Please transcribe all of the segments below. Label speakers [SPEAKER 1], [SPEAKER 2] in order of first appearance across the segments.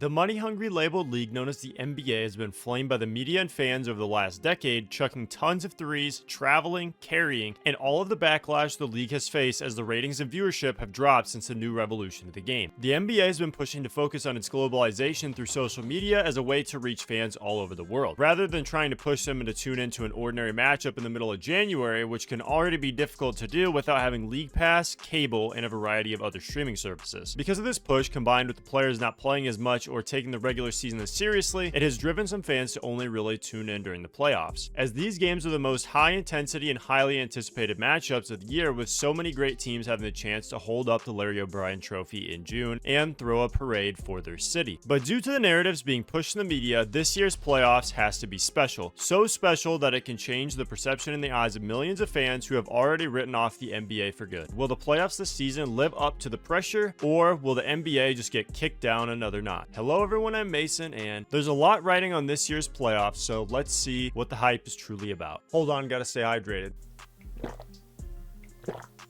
[SPEAKER 1] The money-hungry labeled league known as the NBA has been flamed by the media and fans over the last decade, chucking tons of threes, traveling, carrying, and all of the backlash the league has faced as the ratings and viewership have dropped since the new revolution of the game. The NBA has been pushing to focus on its globalization through social media as a way to reach fans all over the world, rather than trying to push them to tune into an ordinary matchup in the middle of January, which can already be difficult to do without having League Pass, cable, and a variety of other streaming services. Because of this push, combined with the players not playing as much or taking the regular season as seriously, it has driven some fans to only really tune in during the playoffs, as these games are the most high intensity and highly anticipated matchups of the year, with so many great teams having the chance to hold up the Larry O'Brien Trophy in June and throw a parade for their city. But due to the narratives being pushed in the media, this year's playoffs has to be special. So special that it can change the perception in the eyes of millions of fans who have already written off the NBA for good. Will the playoffs this season live up to the pressure, or will the NBA just get kicked down another notch? Hello everyone, I'm Mason, and there's a lot riding on this year's playoffs, so let's see what the hype is truly about. Hold on, gotta stay hydrated.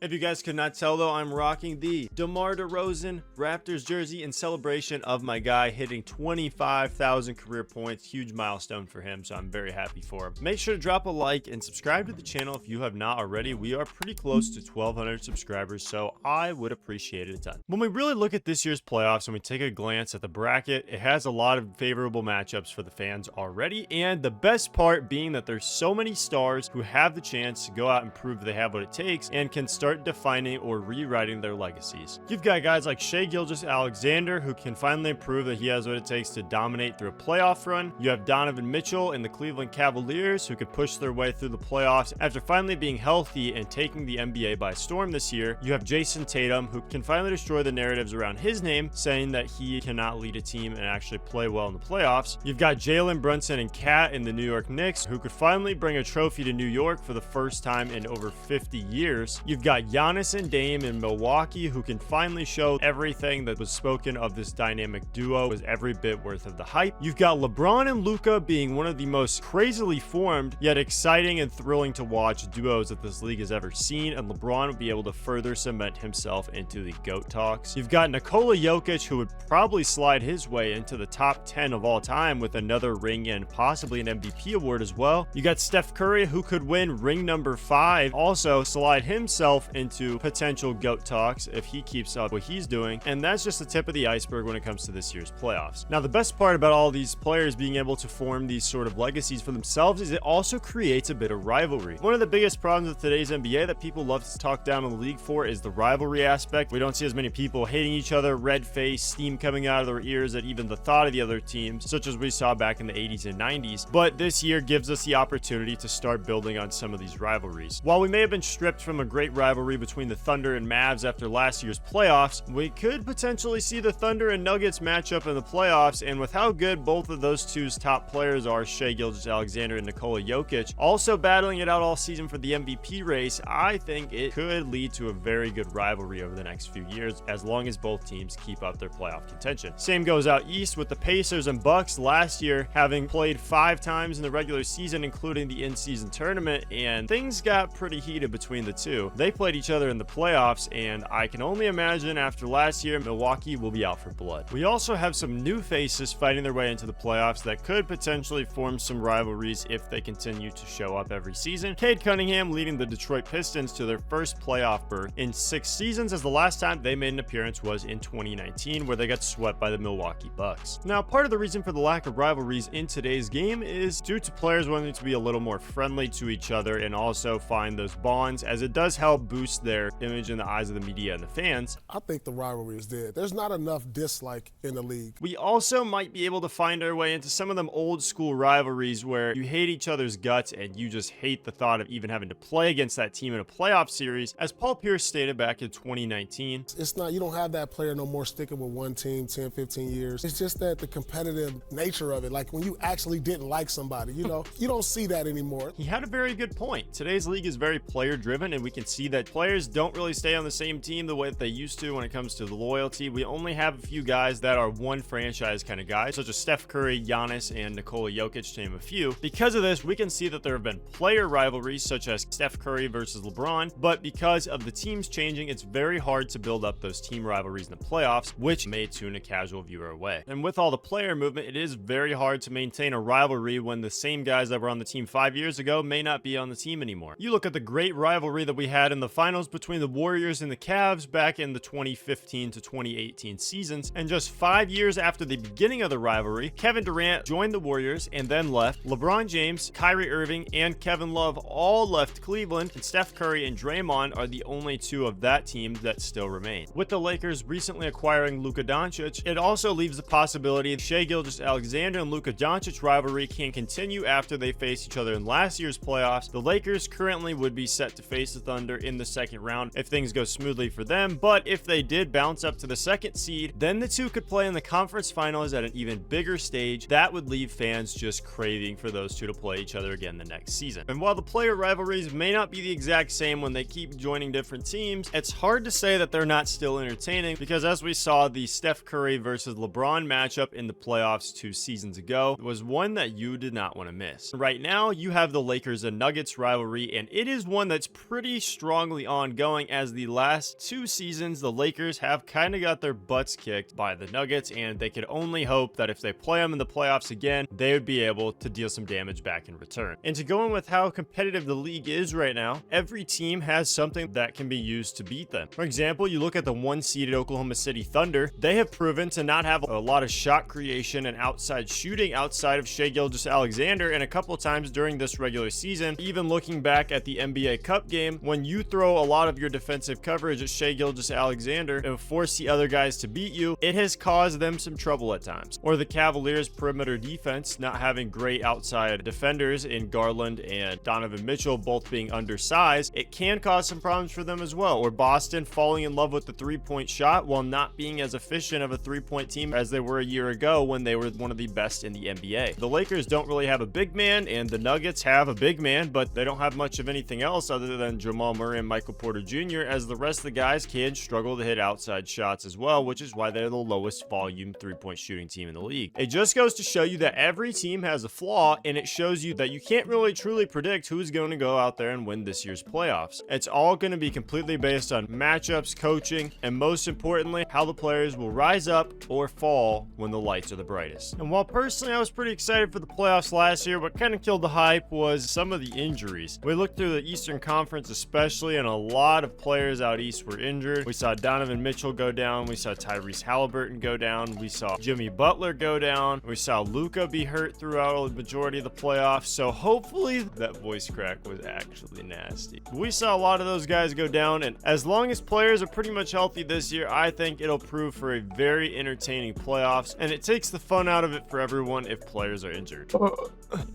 [SPEAKER 1] If you guys could not tell though, I'm rocking the DeMar DeRozan Raptors jersey in celebration of my guy hitting 25,000 career points. Huge milestone for him, so I'm very happy for him. Make sure to drop a like and subscribe to the channel if you have not already. We are pretty close to 1,200 subscribers, so I would appreciate it a ton. When we really look at this year's playoffs and we take a glance at the bracket, it has a lot of favorable matchups for the fans already, and the best part being that there's so many stars who have the chance to go out and prove they have what it takes and can start defining or rewriting their legacies. You've got guys like Shai Gilgeous-Alexander, who can finally prove that he has what it takes to dominate through a playoff run. You have Donovan Mitchell and the Cleveland Cavaliers, who could push their way through the playoffs after finally being healthy and taking the NBA by storm this year. You have Jason Tatum, who can finally destroy the narratives around his name, saying that he cannot lead a team and actually play well in the playoffs. You've got Jalen Brunson and Kat in the New York Knicks, who could finally bring a trophy to New York for the first time in over 50 years. You've got Giannis and Dame in Milwaukee, who can finally show everything that was spoken of this dynamic duo was every bit worth of the hype. You've got LeBron and Luka being one of the most crazily formed yet exciting and thrilling to watch duos that this league has ever seen, and LeBron would be able to further cement himself into the GOAT talks. You've got Nikola Jokic, who would probably slide his way into the top 10 of all time with another ring and possibly an MVP award as well. You got Steph Curry, who could win ring number 5, also slide himself into potential GOAT talks if he keeps up what he's doing, and that's just the tip of the iceberg when it comes to this year's playoffs. Now, the best part about all these players being able to form these sort of legacies for themselves is it also creates a bit of rivalry. One of the biggest problems with today's NBA that people love to talk down in the league for is the rivalry aspect. We don't see as many people hating each other, red face, steam coming out of their ears at even the thought of the other teams, such as we saw back in the 80s and 90s, but this year gives us the opportunity to start building on some of these rivalries. While we may have been stripped from a great rivalry between the Thunder and Mavs after last year's playoffs, we could potentially see the Thunder and Nuggets match up in the playoffs, and with how good both of those two's top players are, Shai Gilgeous-Alexander and Nikola Jokic, also battling it out all season for the MVP race, I think it could lead to a very good rivalry over the next few years, as long as both teams keep up their playoff contention. Same goes out east with the Pacers and Bucks last year having played 5 times in the regular season, including the in-season tournament, and things got pretty heated between the two. They played each other in the playoffs, and I can only imagine after last year, Milwaukee will be out for blood. We also have some new faces fighting their way into the playoffs that could potentially form some rivalries if they continue to show up every season. Cade Cunningham leading the Detroit Pistons to their first playoff berth in 6 seasons, as the last time they made an appearance was in 2019, where they got swept by the Milwaukee Bucks. Now, part of the reason for the lack of rivalries in today's game is due to players wanting to be a little more friendly to each other and also find those bonds, as it does help boost their image in the eyes of the media and the fans.
[SPEAKER 2] I think the rivalry is dead. There's not enough dislike in the league.
[SPEAKER 1] We also might be able to find our way into some of them old school rivalries where you hate each other's guts and you just hate the thought of even having to play against that team in a playoff series, as Paul Pierce stated back in 2019.
[SPEAKER 2] It's not, you don't have that player no more sticking with one team 10, 15 years. It's just that the competitive nature of it, like when you actually didn't like somebody, you know, you don't see that anymore.
[SPEAKER 1] He had a very good point. Today's league is very player driven, and we can see that that players don't really stay on the same team the way that they used to when it comes to the loyalty. We only have a few guys that are one franchise kind of guys, such as Steph Curry, Giannis, and Nikola Jokic, to name a few. Because of this, we can see that there have been player rivalries, such as Steph Curry versus LeBron, but because of the teams changing, it's very hard to build up those team rivalries in the playoffs, which may tune a casual viewer away. And with all the player movement, it is very hard to maintain a rivalry when the same guys that were on the team 5 years ago may not be on the team anymore. You look at the great rivalry that we had in the finals between the Warriors and the Cavs back in the 2015 to 2018 seasons, and just 5 years after the beginning of the rivalry, Kevin Durant joined the Warriors and then left. LeBron James, Kyrie Irving, and Kevin Love all left Cleveland, and Steph Curry and Draymond are the only two of that team that still remain. With the Lakers recently acquiring Luka Doncic, it also leaves the possibility that Shai Gilgeous-Alexander and Luka Doncic rivalry can continue after they faced each other in last year's playoffs. The Lakers currently would be set to face the Thunder in the second round if things go smoothly for them, but if they did bounce up to the second seed, then the two could play in the conference finals at an even bigger stage. That would leave fans just craving for those two to play each other again the next season. And while the player rivalries may not be the exact same when they keep joining different teams, it's hard to say that they're not still entertaining, because as we saw, the Steph Curry versus LeBron matchup in the playoffs 2 seasons ago was one that you did not want to miss. Right now, you have the Lakers and Nuggets rivalry, and it is one that's pretty strongly ongoing, as the last 2 seasons, the Lakers have kind of got their butts kicked by the Nuggets, and they could only hope that if they play them in the playoffs again, they would be able to deal some damage back in return. And to go in with how competitive the league is right now, every team has something that can be used to beat them. For example, you look at the 1-seeded Oklahoma City Thunder. They have proven to not have a lot of shot creation and outside shooting outside of Shai Gilgeous-Alexander, and a couple times during this regular season, even looking back at the NBA Cup game, when you throw a lot of your defensive coverage at Shai Gilgeous-Alexander and force the other guys to beat you, it has caused them some trouble at times. Or the Cavaliers' perimeter defense not having great outside defenders in Garland and Donovan Mitchell, both being undersized, it can cause some problems for them as well. Or Boston falling in love with the three-point shot while not being as efficient of a three-point team as they were a year ago when they were one of the best in the NBA. The Lakers don't really have a big man, and the Nuggets have a big man, but they don't have much of anything else other than Jamal Murray and Michael Porter Jr., as the rest of the guys can struggle to hit outside shots as well, which is why they're the lowest volume three-point shooting team in the league. It just goes to show you that every team has a flaw, and it shows you that you can't really truly predict who's going to go out there and win this year's playoffs. It's all going to be completely based on matchups, coaching, and most importantly, how the players will rise up or fall when the lights are the brightest. And while personally I was pretty excited for the playoffs last year, what kind of killed the hype was some of the injuries. We looked through the Eastern Conference especially, and a lot of players out east were injured. We saw Donovan Mitchell go down, we saw Tyrese Halliburton go down, we saw Jimmy Butler go down, we saw Luka be hurt throughout the majority of the playoffs, so hopefully that voice crack was actually nasty. We saw a lot of those guys go down, and as long as players are pretty much healthy this year, I think it'll prove for a very entertaining playoffs, and it takes the fun out of it for everyone if players are injured.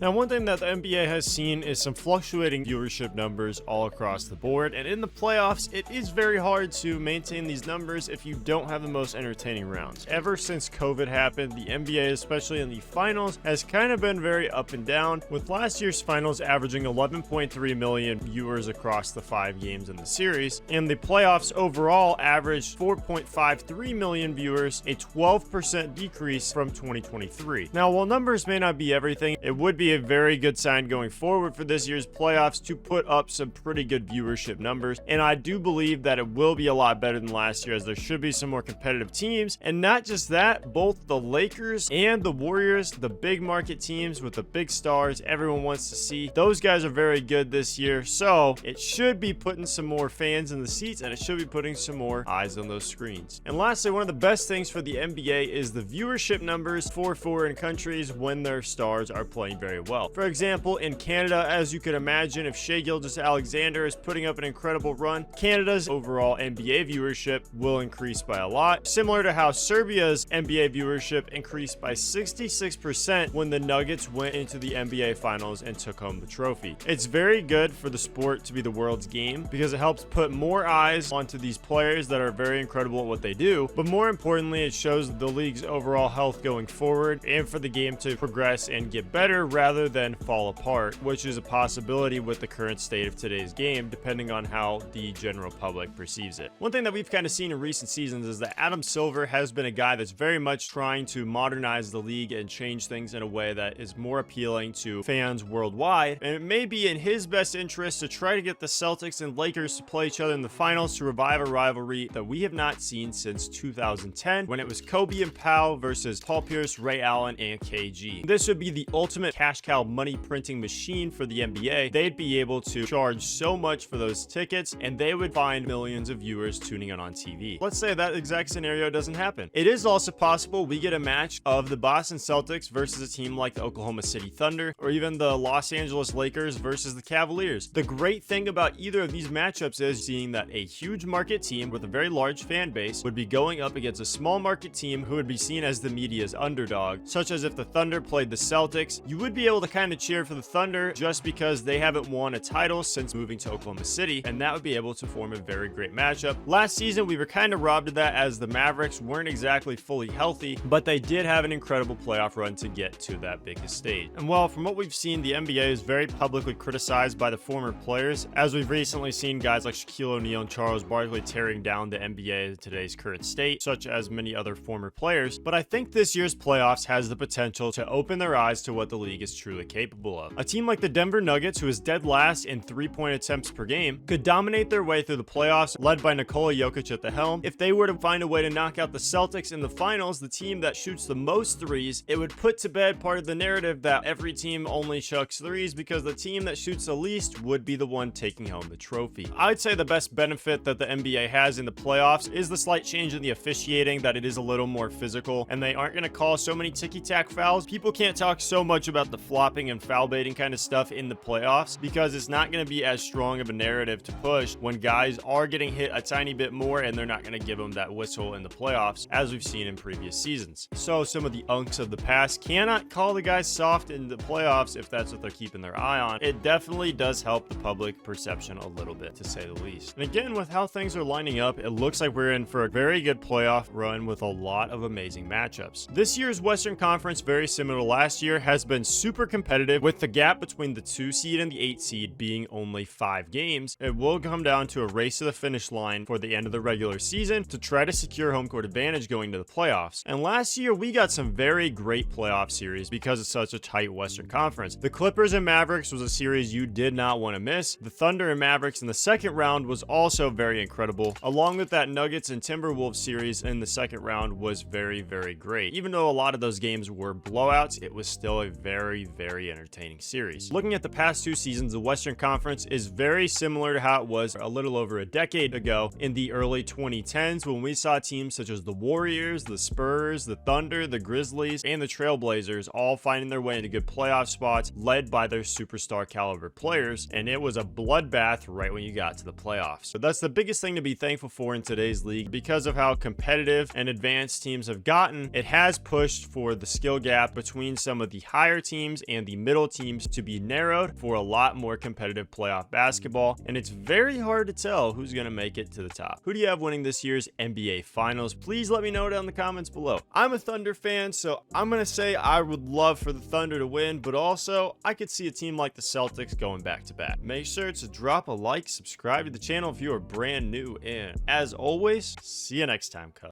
[SPEAKER 1] Now, one thing that the NBA has seen is some fluctuating viewership numbers all across the board, and in the playoffs, it is very hard to maintain these numbers if you don't have the most entertaining rounds. Ever since COVID happened, the NBA, especially in the finals, has kind of been very up and down, with last year's finals averaging 11.3 million viewers across the 5 games in the series, and the playoffs overall averaged 4.53 million viewers, a 12% decrease from 2023. Now, while numbers may not be everything, it would be a very good sign going forward for this year's playoffs to put up some pretty good viewership numbers, and I do believe that it will be a lot better than last year, as there should be some more competitive teams. And not just that, both the Lakers and the Warriors, the big market teams with the big stars everyone wants to see, those guys are very good this year, so it should be putting some more fans in the seats, and it should be putting some more eyes on those screens. And lastly, one of the best things for the NBA is the viewership numbers for foreign countries when their stars are playing very well. For example, in Canada, as you could imagine, if Shai Gilgeous-Alexander is putting up an incredible run, Canada's overall NBA viewership will increase by a lot, similar to how Serbia's NBA viewership increased by 66% when the Nuggets went into the NBA Finals and took home the trophy. It's very good for the sport to be the world's game, because it helps put more eyes onto these players that are very incredible at what they do, but more importantly, it shows the league's overall health going forward, and for the game to progress and get better rather than fall apart, which is a possibility with the current state of today's game, depending on how the general public perceives it. One thing that we've kind of seen in recent seasons is that Adam Silver has been a guy that's very much trying to modernize the league and change things in a way that is more appealing to fans worldwide, and it may be in his best interest to try to get the Celtics and Lakers to play each other in the finals to revive a rivalry that we have not seen since 2010, when it was Kobe and Powell versus Paul Pierce, Ray Allen, and KG. This would be the ultimate cash cow money printing machine for the NBA. They'd be able to charge so much for those tickets, and they would find millions of viewers tuning in on TV. Let's say that exact scenario doesn't happen. It is also possible we get a match of the Boston Celtics versus a team like the Oklahoma City Thunder, or even the Los Angeles Lakers versus the Cavaliers. The great thing about either of these matchups is seeing that a huge market team with a very large fan base would be going up against a small market team who would be seen as the media's underdog, such as if the Thunder played the Celtics. You would be able to kind of cheer for the Thunder just because they haven't won a title since moving to Oklahoma City, and that would be able to form a very great matchup. Last season, we were kind of robbed of that as the Mavericks weren't exactly fully healthy, but they did have an incredible playoff run to get to that biggest stage. And well, from what we've seen, the NBA is very publicly criticized by the former players, as we've recently seen guys like Shaquille O'Neal and Charles Barkley tearing down the NBA in today's current state, such as many other former players. But I think this year's playoffs has the potential to open their eyes to what the league is truly capable of. A team like the Denver Nuggets, who is dead last in three-point attempts per game, could dominate their way through the playoffs, led by Nikola Jokic at the helm. If they were to find a way to knock out the Celtics in the finals, the team that shoots the most threes, it would put to bed part of the narrative that every team only chucks threes, because the team that shoots the least would be the one taking home the trophy. I'd say the best benefit that the NBA has in the playoffs is the slight change in the officiating, that it is a little more physical, and they aren't going to call so many ticky-tack fouls. People can't talk so much about the flopping and foul baiting kind of stuff in the playoffs, because it's not going to be as strong of a narrative to push when guys are getting hit a tiny bit more, and they're not going to give them that whistle in the playoffs, as we've seen in previous seasons. So some of the unks of the past cannot call the guys soft in the playoffs if that's what they're keeping their eye on. It definitely does help the public perception a little bit, to say the least. And again, with how things are lining up, it looks like we're in for a very good playoff run with a lot of amazing matchups. This year's Western Conference, very similar to last year, has been super competitive, with the gap between the 2 seed and the 8 seed being only 5 games. It will come down to a race to the finish line for the end of the regular season to try to secure home court advantage going to the playoffs. And last year, we got some very great playoff series because it's such a tight Western Conference. The Clippers and Mavericks was a series you did not want to miss. The Thunder and Mavericks in the second round was also very incredible. Along with that, Nuggets and Timberwolves series in the second round was very, very great. Even though a lot of those games were blowouts, it was still a very, very entertaining series. Looking at the past 2 seasons, the Western Conference is very similar to how it was a little over a decade ago in the early 2010s, when we saw teams such as the Warriors, the Spurs, the Thunder, the Grizzlies, and the Trailblazers all finding their way into good playoff spots, led by their superstar caliber players, and it was a bloodbath right when you got to the playoffs. But that's the biggest thing to be thankful for in today's league. Because of how competitive and advanced teams have gotten, it has pushed for the skill gap between some of the higher teams and the middle teams to be narrowed for a lot more competitive playoff basketball, and it's very hard to tell who's going to make it to the top. Who do you have winning this year's NBA Finals? Please let me know down in the comments below. I'm a Thunder fan, so I'm going to say I would love for the Thunder to win, but also I could see a team like the Celtics going back to back. Make sure to drop a like, subscribe to the channel if you are brand new, and as always, see you next time, cuz.